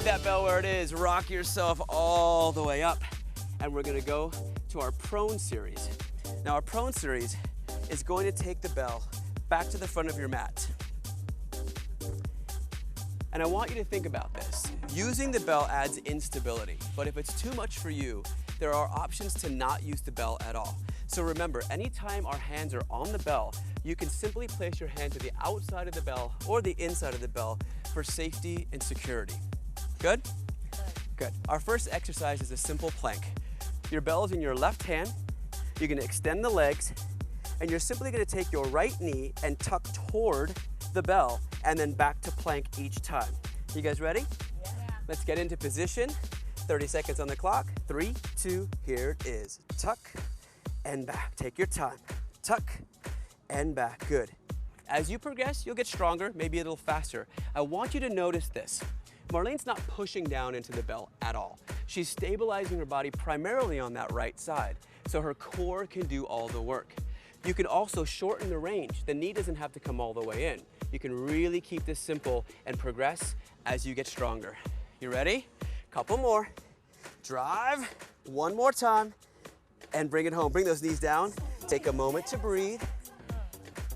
leave that bell where it is. Rock yourself all the way up. And we're gonna go to our prone series. Now our prone series is going to take the bell back to the front of your mat. And I want you to think about this. Using the bell adds instability, but if it's too much for you, there are options to not use the bell at all. So remember, anytime our hands are on the bell, you can simply place your hand to the outside of the bell or the inside of the bell for safety and security. Good? Good. Our first exercise is a simple plank. Your bell is in your left hand. You're gonna extend the legs, and you're simply gonna take your right knee and tuck toward the bell, and then back to plank each time. You guys ready? Yeah. Let's get into position. 30 seconds on the clock. 3, 2, here it is. Tuck and back. Take your time. Tuck and back. Good. As you progress, you'll get stronger, maybe a little faster. I want you to notice this. Marlene's not pushing down into the bell at all. She's stabilizing her body primarily on that right side, so her core can do all the work. You can also shorten the range. The knee doesn't have to come all the way in. You can really keep this simple and progress as you get stronger. You ready? Couple more. Drive. One more time. And bring it home. Bring those knees down. Take a moment to breathe.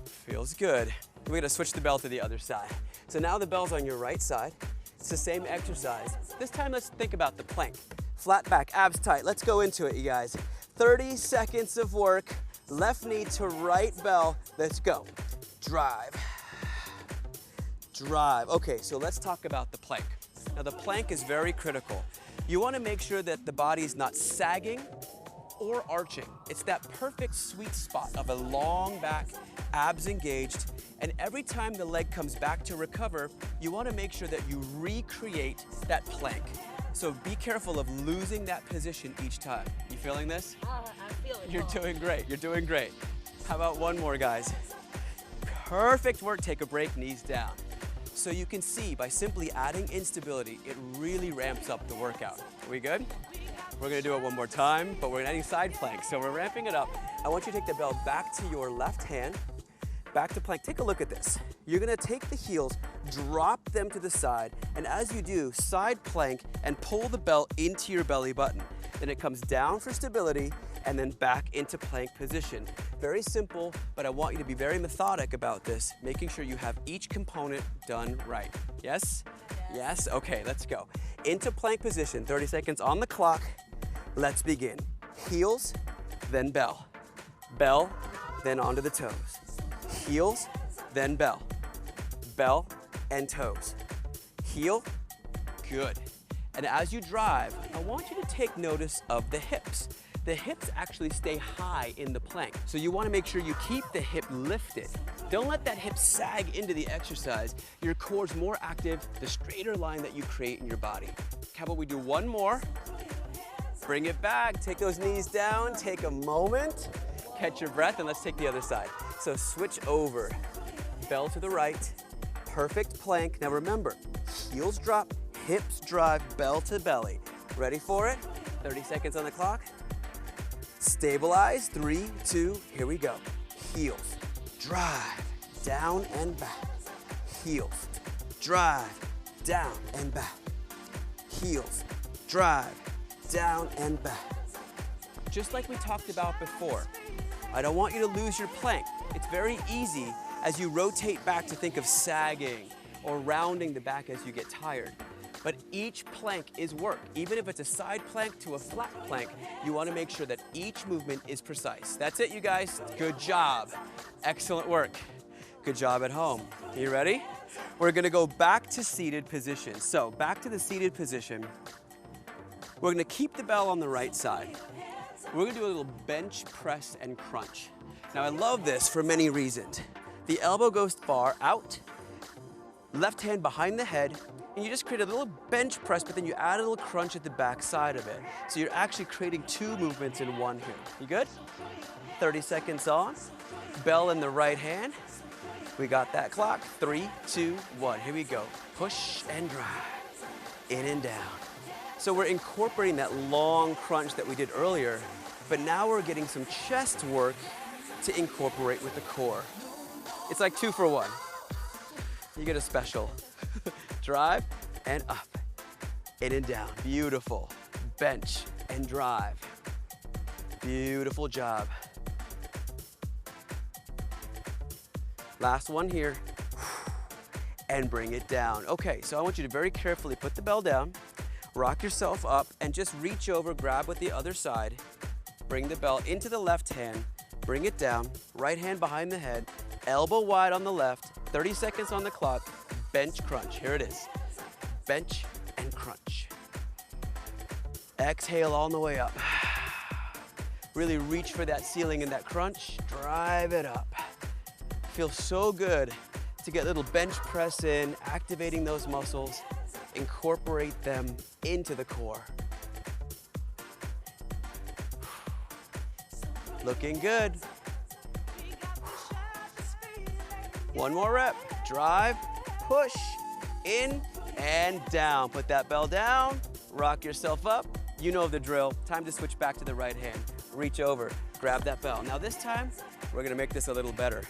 Feels good. We're gonna switch the bell to the other side. So now the bell's on your right side. It's the same exercise. This time let's think about the plank. Flat back, abs tight. Let's go into it, you guys. 30 seconds of work. Left knee to right bell. Let's go. Drive. Drive. Okay, so let's talk about the plank. Now the plank is very critical. You want to make sure that the body is not sagging or arching. It's that perfect sweet spot of a long back, abs engaged, and every time the leg comes back to recover, you want to make sure that you recreate that plank. So be careful of losing that position each time. You feeling this? I'm feeling it. You're doing great. You're doing great. How about one more, guys? Perfect work. Take a break, knees down. So you can see by simply adding instability, it really ramps up the workout. Are we good? We're gonna do it one more time, but we're adding side planks, so we're ramping it up. I want you to take the bell back to your left hand, back to plank. Take a look at this. You're gonna take the heels, drop them to the side, and as you do, side plank and pull the bell into your belly button. Then it comes down for stability and then back into plank position. Very simple, but I want you to be very methodic about this, making sure you have each component done right. Yes? Yes? Okay, let's go. Into plank position, 30 seconds on the clock. Let's begin. Heels, then bell. Bell, then onto the toes. Heels, then bell. Bell and toes. Heel, good. And as you drive, I want you to take notice of the hips. The hips actually stay high in the plank. So you want to make sure you keep the hip lifted. Don't let that hip sag into the exercise. Your core's more active, the straighter line that you create in your body. How about we do one more? Bring it back, take those knees down, take a moment, catch your breath, and let's take the other side. So switch over, bell to the right, perfect plank. Now remember, heels drop, hips drive, bell to belly. Ready for it? 30 seconds on the clock. Stabilize, 3, 2, here we go. Heels, drive, down and back. Heels, drive, down and back. Heels, drive, down and back. Just like we talked about before, I don't want you to lose your plank. It's very easy as you rotate back to think of sagging or rounding the back as you get tired. But each plank is work. Even if it's a side plank to a flat plank, you want to make sure that each movement is precise. That's it, you guys. Good job. Excellent work. Good job at home. You ready? We're going to go back to seated position. So back to the seated position. We're going to keep the bell on the right side. We're going to do a little bench press and crunch. Now I love this for many reasons. The elbow goes far out, left hand behind the head, and you just create a little bench press, but then you add a little crunch at the back side of it. So you're actually creating two movements in one here. You good? 30 seconds on. Bell in the right hand. We got that clock. 3, 2, 1. Here we go. Push and drive. In and down. So we're incorporating that long crunch that we did earlier, but now we're getting some chest work to incorporate with the core. It's like 2 for 1. You get a special. Drive and up. In and down, beautiful. Bench and drive. Beautiful job. Last one here. And bring it down. Okay, so I want you to very carefully put the bell down, rock yourself up, and just reach over, grab with the other side. Bring the bell into the left hand, bring it down, right hand behind the head, elbow wide on the left, 30 seconds on the clock, bench crunch. Here it is. Bench and crunch. Exhale all the way up. Really reach for that ceiling in that crunch, drive it up. Feels so good to get a little bench press in, activating those muscles, incorporate them into the core. Looking good. One more rep. Drive, push, in and down. Put that bell down, rock yourself up. You know the drill. Time to switch back to the right hand. Reach over, grab that bell. Now this time, we're gonna make this a little better.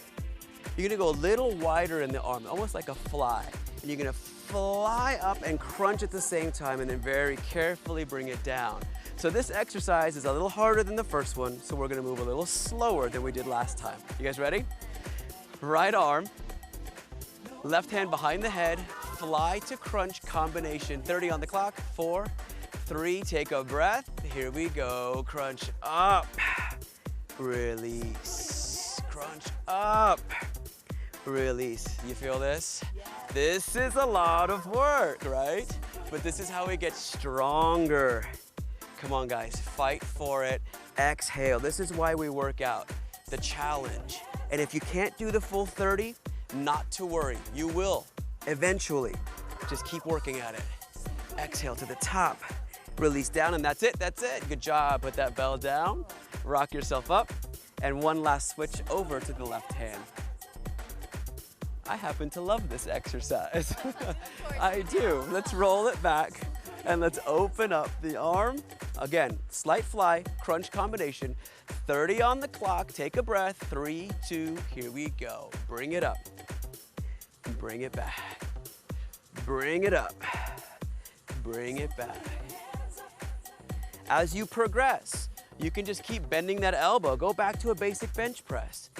You're gonna go a little wider in the arm, almost like a fly. And you're gonna fly up and crunch at the same time and then very carefully bring it down. So this exercise is a little harder than the first one, so we're gonna move a little slower than we did last time. You guys ready? Right arm, left hand behind the head, fly to crunch combination. 30 on the clock, 4, 3, take a breath. Here we go, crunch up, release, crunch up. Release. You feel this? This is a lot of work, right? But this is how we get stronger. Come on, guys, fight for it. Exhale. This is why we work out. The challenge. And if you can't do the full 30, not to worry. You will eventually. Just keep working at it. Exhale to the top. Release down, and that's it. That's it. Good job. Put that bell down. Rock yourself up. And one last switch over to the left hand. I happen to love this exercise. I do. Let's roll it back and let's open up the arm. Again, slight fly, crunch combination. 30 on the clock, take a breath. 3, 2, here we go. Bring it up. Bring it back. Bring it up. Bring it back. As you progress, you can just keep bending that elbow. Go back to a basic bench press.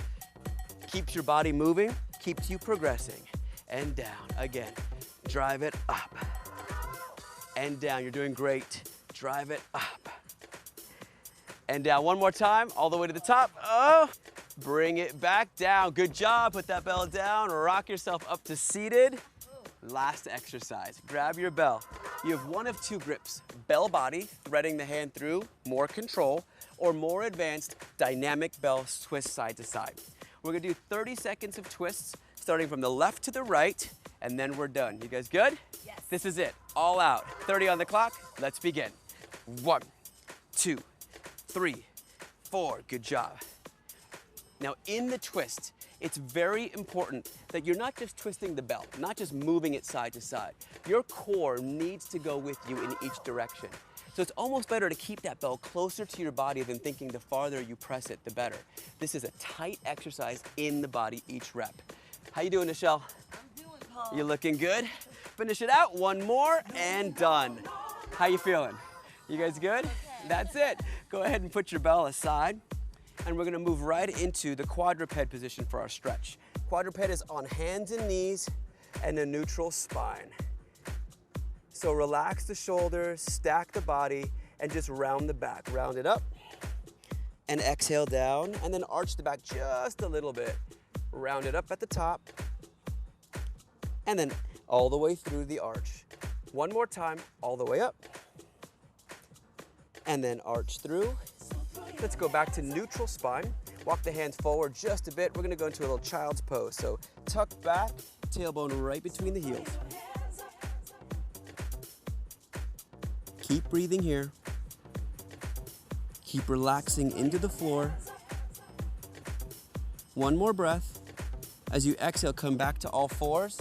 Keeps your body moving. Keeps you progressing. And down again. Drive it up. And down. You're doing great. Drive it up. And down one more time, all the way to the top. Oh, bring it back down. Good job. Put that bell down. Rock yourself up to seated. Last exercise. Grab your bell. You have one of two grips. Bell body, threading the hand through, more control, or more advanced dynamic bell twist side to side. We're gonna do 30 seconds of twists, starting from the left to the right, and then we're done. You guys good? Yes. This is it, all out. 30 on the clock, let's begin. 1, 2, 3, 4, good job. Now in the twist, it's very important that you're not just twisting the bell, not just moving it side to side. Your core needs to go with you in each direction. So it's almost better to keep that bell closer to your body than thinking the farther you press it, the better. This is a tight exercise in the body each rep. How you doing, Nichelle? I'm doing, Paul. You looking good? Finish it out, one more, and done. How you feeling? You guys good? Okay. That's it. Go ahead and put your bell aside, and we're gonna move right into the quadruped position for our stretch. Quadruped is on hands and knees and a neutral spine. So relax the shoulders, stack the body, and just round the back. Round it up, and exhale down, and then arch the back just a little bit. Round it up at the top, and then all the way through the arch. One more time, all the way up, and then arch through. Let's go back to neutral spine. Walk the hands forward just a bit. We're gonna go into a little child's pose. So tuck back, tailbone right between the heels. Keep breathing here. Keep relaxing into the floor. One more breath. As you exhale, come back to all fours,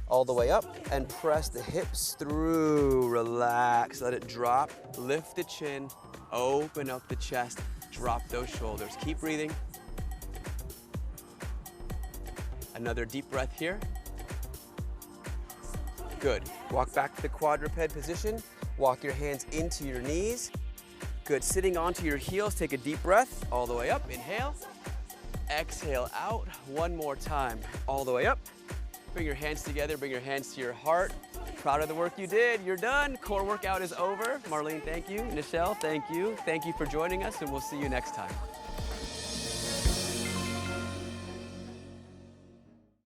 all the way up, and press the hips through. Relax, let it drop. Lift the chin, open up the chest, drop those shoulders. Keep breathing. Another deep breath here. Good. Walk back to the quadruped position. Walk your hands into your knees. Good, sitting onto your heels, take a deep breath, all the way up, inhale. Exhale out, one more time, all the way up. Bring your hands together, bring your hands to your heart. Proud of the work you did, you're done. Core workout is over. Marlene, thank you. Nichelle, thank you. Thank you for joining us, and we'll see you next time.